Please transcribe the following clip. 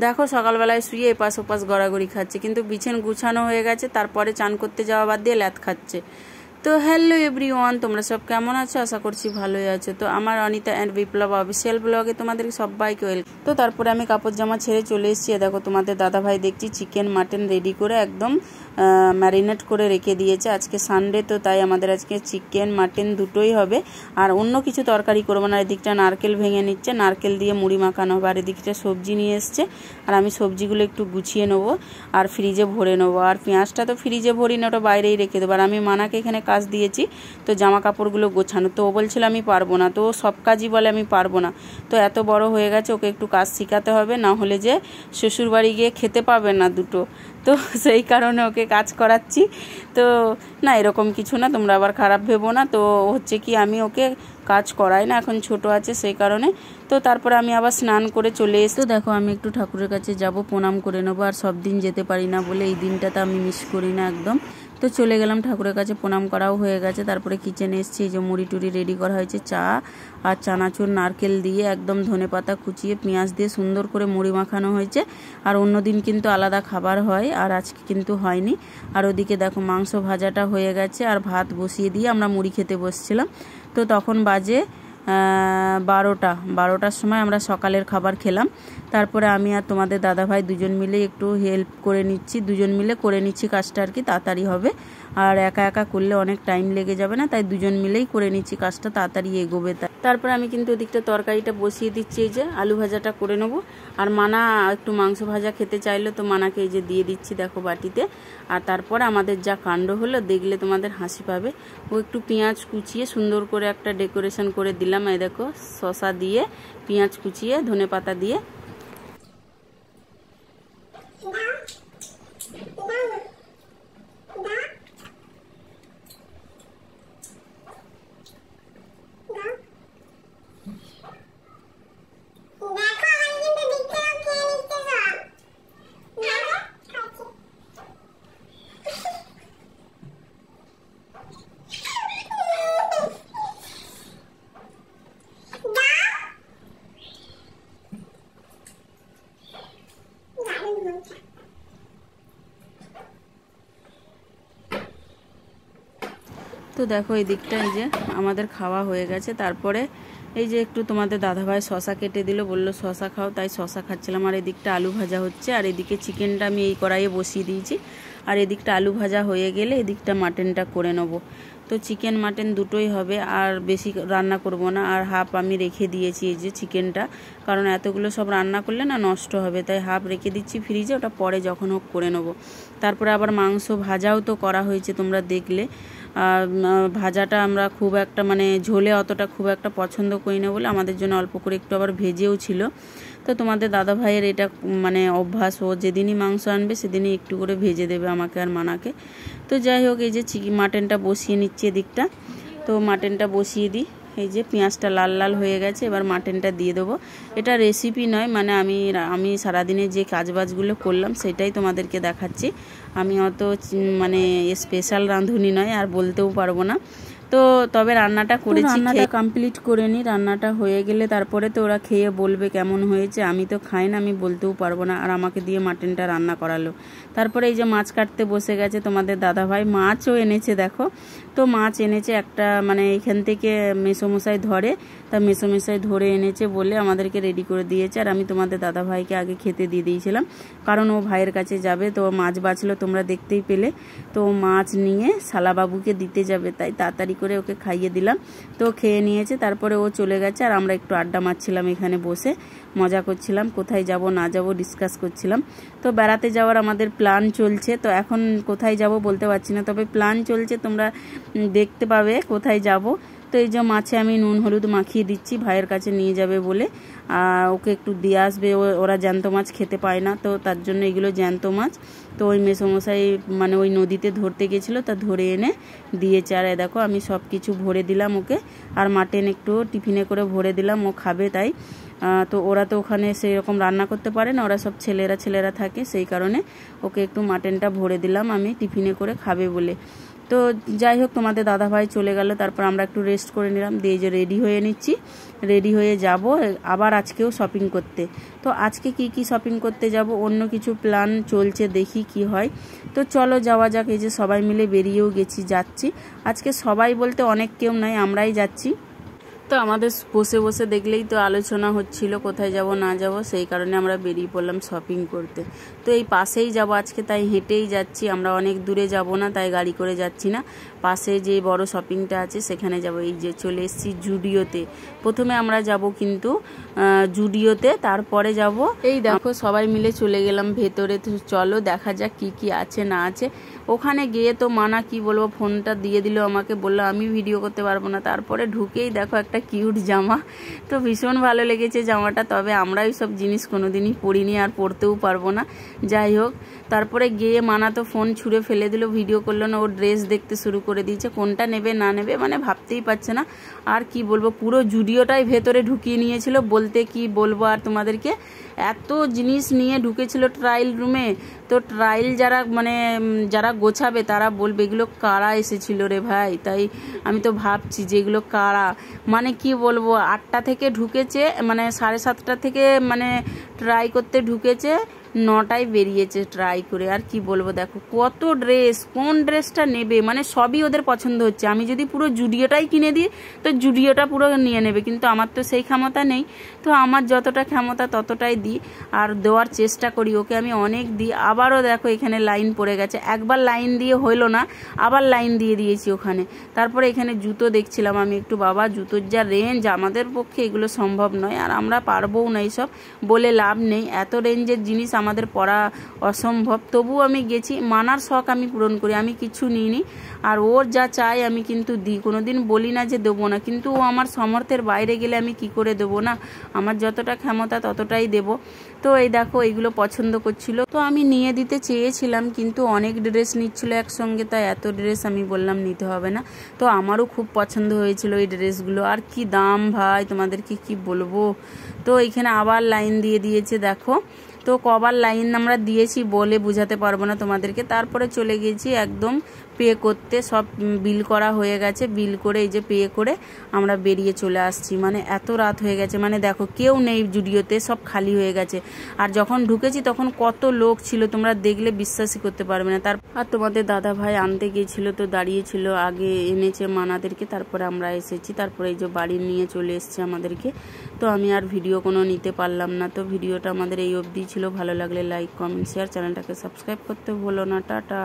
দেখো সকালবেলায় শুয়ে এপাশ ওপাশ গড়াগড়ি খাচ্ছে, কিন্তু বিছান গুছানো হয়ে গেছে, তারপরে চান করতে যাওয়া বাদ দিয়ে ল্যাথ খাচ্ছে। তো হ্যালো এভরিওয়ান, তোমরা সব কেমন আছো? আশা করছি ভালোই আছো। তো আমার অনিতা অ্যান্ড বিপ্লব অফিসিয়াল ব্লগে তোমাদের সবাইকে ওয়েলকাম। তো তারপরে আমি কাপড় জামা ছেড়ে চলে এসেছি। দেখো তোমাদের দাদাভাই দেখছি চিকেন মাটন রেডি করে একদম ম্যারিনেট করে রেখে দিয়েছে। আজকে সানডে, তো তাই আমাদের আজকে চিকেন মাটন দুটোই হবে, আর অন্য কিছু তরকারি করবো না। এদিকটা নারকেল ভেঙে নিচ্ছে, নারকেল দিয়ে মুড়ি মাখানো হবে। আর এদিকটা সবজি নিয়ে এসছে, আর আমি সবজিগুলো একটু গুছিয়ে নেবো আর ফ্রিজে ভরে নেবো। আর পেঁয়াজটা তো ফ্রিজে ভরি না, ওটা বাইরেই রেখে দেবো। আর আমি মানাকে এখানে কাজ দিয়েছি, তো জামা কাপড়গুলো গোছানো। তো ও বলছিল আমি পারবো না, তো সব কাজই বলে আমি পারবো না। তো এত বড় হয়ে গেছে, ওকে একটু কাজ শেখাতে হবে, না হলে যে শ্বশুরবাড়ি গিয়ে খেতে পাবে না দুটো। তো সেই কারণে ওকে কাজ করাচ্ছি। তো না, এরকম কিছু না, তোমরা আবার খারাপ ভেবো না। তো হচ্ছে কি, আমি ওকে কাজ করাই না, এখন ছোট আছে সেই কারণে। তো তারপরে আমি আবার স্নান করে চলে এসে, তো দেখো আমি একটু ঠাকুরের কাছে যাব, প্রণাম করে নেবো। আর সব দিন যেতে পারি না বলে এই দিনটাতে আমি মিস করি না একদম। তো চলে গেলাম ঠাকুরের কাছে, প্রণাম করাও হয়ে গেছে। তারপরে কিচেনে এসেছি, এই যে মুড়ি টুড়ি রেডি করা হয়েছে, চা আর চানাচুর নারকেল দিয়ে একদম ধনেপাতা কুচিয়ে পেঁয়াজ দিয়ে সুন্দর করে মুড়ি মাখানো হয়েছে। আর অন্যদিন কিন্তু আলাদা খাবার হয়, আর আজকে কিন্তু হয়নি। আর ওদিকে দেখো মাংস ভাজাটা হয়ে গেছে, আর ভাত বসিয়ে দিয়ে আমরা মুড়ি খেতে বসছিলাম। তো তখন বাজে 12টার সময় আমরা সকালের খাবার খেলাম। তারপরে আমি আর তোমাদের দাদাভাই দুজন মিলে একটু হেল্প করে নিচ্ছি, দুজন মিলে করে নিচ্ছি কাজটা, আর কি তাড়াতাড়ি হবে। আর একা একা করলে অনেক টাইম লেগে যাবে না, তাই দুজন মিলেই করে নিচ্ছি কাজটা, তাড়াতাড়ি এগোবে। তারপরে আমি কিন্তু ওদিকটা তরকারিটা বসিয়ে দিচ্ছি, এই যে আলু ভাজাটা করে নেবো। আর মানা একটু মাংস ভাজা খেতে চাইলো, তো মানাকে এই যে দিয়ে দিচ্ছি দেখো বাটিতে। আর তারপরে আমাদের যা কাণ্ড হলো দেখলে তোমাদের হাসি পাবে। ও একটু পেঁয়াজ কুচিয়ে সুন্দর করে একটা ডেকোরেশন করে দিলাম। এই দেখো শসা দিয়ে, পেঁয়াজ কুচিয়ে, ধনেপাতা দিয়ে। তো দেখো এই দিকটা, এই যে আমাদের খাওয়া হয়ে গেছে। তারপরে এই যে একটু তোমাদের দাদাভাই শশা কেটে দিল, বললো শশা খাও, তাই শশা খাচ্ছিলাম। আর এদিকটা আলু ভাজা হচ্ছে, আর এদিকে চিকেনটা আমি এই কড়াইয়ে বসিয়ে দিয়েছি। আর এদিকটা আলু ভাজা হয়ে গেলে এদিকটা মাটনটা করে নেবো। তো চিকেন মাটন দুটোই হবে, আর বেশি রান্না করব না। আর হাফ আমি রেখে দিয়েছি এই যে চিকেনটা, কারণ এতগুলো সব রান্না করলে না নষ্ট হবে, তাই হাফ রেখে দিচ্ছি ফ্রিজে, ওটা পরে যখন হোক করে নেবো। তারপরে আবার মাংস ভাজাও তো করা হয়েছে, তোমরা দেখলে। ভাজাটা আমরা খুব একটা মানে ঝোলে অতটা খুব একটা পছন্দ করি না বলে আমাদের জন্য অল্প করে একটু আবার ভেজেও ছিল। তো তোমাদের দাদা ভাইয়ের এটা মানে অভ্যাস, ও যেদিনই মাংস আনবে সেদিনই একটু করে ভেজে দেবে আমাকে আর মানাকে। তো যাই হোক, এই যে মাটনটা বসিয়ে নিচ্ছি এদিকটা। তো মাটনটা বসিয়ে দিই, এই যে পেঁয়াজটা লাল লাল হয়ে গেছে, এবার মাটনটা দিয়ে দেবো। এটা রেসিপি নয়, মানে আমি সারাদিনে যে কাজবাজগুলো করলাম সেটাই তোমাদেরকে দেখাচ্ছি। আমি অত মানে স্পেশাল রাঁধুনি নয়, আর বলতেও পারবো না। তো তবে রান্নাটা করেছি, রান্নাটা কমপ্লিট করে নিই। রান্নাটা হয়ে গেলে তারপরে তো ওরা খেয়ে বলবে কেমন হয়েছে। আমি তো খাই না, আমি বলতেও পারবো না। আর আমাকে দিয়ে মাটনটা রান্না করালো। তারপরে এই যে মাছ কাটতে বসে গেছে তোমাদের দাদাভাই, মাছও এনেছে দেখো। তো মাছ এনেছে একটা, মানে এখান থেকে মেসোমশাই ধরে, তা মেসোমশাই ধরে এনেছে বলে আমাদেরকে রেডি করে দিয়েছে। আর আমি তোমাদের দাদাভাইকে আগে খেতে দিয়ে দিয়েছিলাম, কারণ ও ভাইয়ের কাছে যাবে। তো মাছ বাঁচলো, তোমরা দেখতেই পেলে। তো মাছ নিয়ে শালাবাবুকে দিতে যাবে, তাই তাড়াতাড়ি করে ওকে খাইয়ে দিলাম। তো খেয়ে নিয়েছে, তারপরে ও চলে গেছে। আর আমরা একটু আড্ডা মারছিলাম এখানে বসে, মজা করছিলাম, কোথায় যাব না যাব ডিসকাস করছিলাম। তো বেড়াতে যাওয়ার আমাদের প্ল্যান চলছে। তো এখন কোথায় যাব বলতে পারছি না, তবে প্ল্যান চলছে, তোমরা দেখতে পাবে কোথায় যাব। তো এই যে মাছে আমি নুন হলুদ মাখিয়ে দিচ্ছি, ভাইয়ের কাছে নিয়ে যাবে বলে। ওকে একটু দিয়ে আসবে, ওরা জ্যান্ত মাছ খেতে পায় না, তো তার জন্য এগুলো জ্যান্ত মাছ। তো ওই মেসোমশাই মানে ওই নদীতে ধরতে গেছিলো, তা ধরে এনে দিয়েছে। আর দেখো আমি সব কিছু ভরে দিলাম ওকে, আর মাটন একটু টিফিনে করে ভরে দিলাম, ও খাবে তাই। তো ওরা তো ওখানে সেই রকম রান্না করতে পারে না, ওরা সব ছেলেরা থাকে, সেই কারণে ওকে একটু মাটনটা ভরে দিলাম আমি টিফিনে করে খাবে বলে। তো তো যাই হোক তোমাদের দাদাভাই চলে গেল, তারপর আমরা একটু রেস্ট করে নিলাম, দিয়ে যে রেডি হয়ে নিচ্ছি, রেডি হয়ে যাব আবার আজকেও শপিং করতে। তো আজকে কি শপিং করতে যাব, অন্য কিছু প্ল্যান চলছে, দেখি কি হয়। তো চলো যাওয়া যাক। এই যে সবাই মিলে বেরিয়েও যাচ্ছি আজকে, সবাই বলতে অনেক কেউ নয়, আমরাই যাচ্ছি। তো আমাদের বসে বসে দেখলেই তো আলোচনা হচ্ছিল কোথায় যাব না যাব, সেই কারণে আমরা বেরিয়ে পড়লাম শপিং করতে। তো এই পাশেই যাব আজকে, তাই হেঁটেই যাচ্ছি আমরা, অনেক দূরে যাব না, তাই গাড়ি করে যাচ্ছি না। পাশে যে বড় শপিংটা আছে সেখানে যাব। এই যে চলে এসেছি জুডিওতে। প্রথমে আমরা যাব কিন্তু জুডিওতে, তারপরে যাব। এই দেখো সবাই মিলে চলে গেলাম ভেতরে। তো চলো দেখা যাক কি আছে না আছে। ওখানে গিয়ে তো মানা কি বলবো, ফোনটা দিয়ে দিল আমাকে, বললো আমি ভিডিও করতে পারবো না। তারপরে ঢুকেই দেখো একটা কিউট জামা, তো ভীষণ ভালো লেগেছে জামাটা। তবে আমরা ওই সব জিনিস কোনোদিনই পরিনি আর পরতেও পারবো না। যাই হোক, তারপরে গিয়ে মানা তো ফোন ছুঁড়ে ফেলে দিল, ভিডিও করলো না, ও ড্রেস দেখতে শুরু করে দিয়েছে, কোনটা নেবে না নেবে মানে ভাবতেই পারছে না। আর কি বলবো, পুরো জুডিওটাই ভেতরে ঢুকিয়ে নিয়েছিল, বলতে কি বলবো আর তোমাদেরকে, এত জিনিস নিয়ে ঢুকেছিল ট্রায়াল রুমে। তো ট্রায়াল যারা গোছাবে তারা বলবে এগুলো কারা এসেছিল রে ভাই। তাই আমি তো ভাবছি যে এগুলো কারা, মানে কি বলবো, 8টা থেকে ঢুকেছে, মানে 7:30 থেকে মানে ট্রাই করতে ঢুকেছে, 9টায় বেরিয়েছে ট্রাই করে। আর কি বলবো, দেখো কত ড্রেস, কোন ড্রেসটা নেবে মানে সবই ওদের পছন্দ হচ্ছে। আমি যদি পুরো জুডিওটাই কিনে দিই তো জুডিওটা পুরো নিয়ে নেবে, কিন্তু আমার তো সেই ক্ষমতা নেই। তো আমার যতটা ক্ষমতা ততটাই দিই, আর দেওয়ার চেষ্টা করি ওকে আমি অনেক দিই। আবারও দেখো এখানে লাইন পড়ে গেছে, একবার লাইন দিয়ে হইলো না, আবার লাইন দিয়ে দিয়েছি ওখানে। তারপরে এখানে জুতো দেখছিলাম আমি একটু, বাবা জুতোর যা রেঞ্জ, আমাদের পক্ষে এগুলো সম্ভব নয়, আর আমরা পারবও না এইসব বলে লাভ নেই, এত রেঞ্জের জিনিস আমাদের পরা অসম্ভব। তবু আমি গেছি, মানার শখ আমি পূরণ করি, আমি কিছু নিইনি, আর ওর যা চাই আমি কিন্তু দিই, কোনোদিন বলি না যে দেবো না। কিন্তু ও আমার সামর্থ্যের বাইরে গেলে আমি কি করে দেবো না, আমার যতটা ক্ষমতা ততটাই দেব। তো এই দেখো এইগুলো পছন্দ করছিল, তো আমি নিয়ে দিতে চেয়েছিলাম, কিন্তু অনেক ড্রেস নিচ্ছিল একসঙ্গে, তাই এত ড্রেস আমি বললাম নিতে হবে না। তো আমারও খুব পছন্দ হয়েছিল এই ড্রেসগুলো, আর কি দাম ভাই তোমাদেরকে কি বলবো। তো এইখানে আবার লাইন দিয়ে দিয়েছে দেখো, তো কবার লাইন আমরা দিয়েছি বলে বোঝাতে পারবো না তোমাদেরকে। তারপরে চলে গেছি একদম পে করতে, সব বিল করা হয়ে গেছে, বিল করে এই যে পে করে আমরা বেরিয়ে চলে আসছি। মানে এত রাত হয়ে গেছে, মানে দেখো কেউ নেই জুডিওতে, সব খালি হয়ে গেছে। আর যখন ঢুকেছি তখন কত লোক ছিল, তোমরা দেখলে বিশ্বাসই করতে পারবে না। আর তোমাদের দাদা ভাই আনতে গিয়েছিল, তো দাঁড়িয়েছিল, আগে এনেছে মানাদেরকে, তারপরে আমরা এসেছি, তারপরে এই যে বাড়ি নিয়ে চলে এসছে আমাদেরকে। তো আমি আর ভিডিও কোনো নিতে পারলাম না। তো ভিডিওটা আমাদের এই অবধি ছিল, ভালো লাগলে লাইক কমেন্ট শেয়ার, চ্যানেলটাকে সাবস্ক্রাইব করতে ভুলো না। টাটা।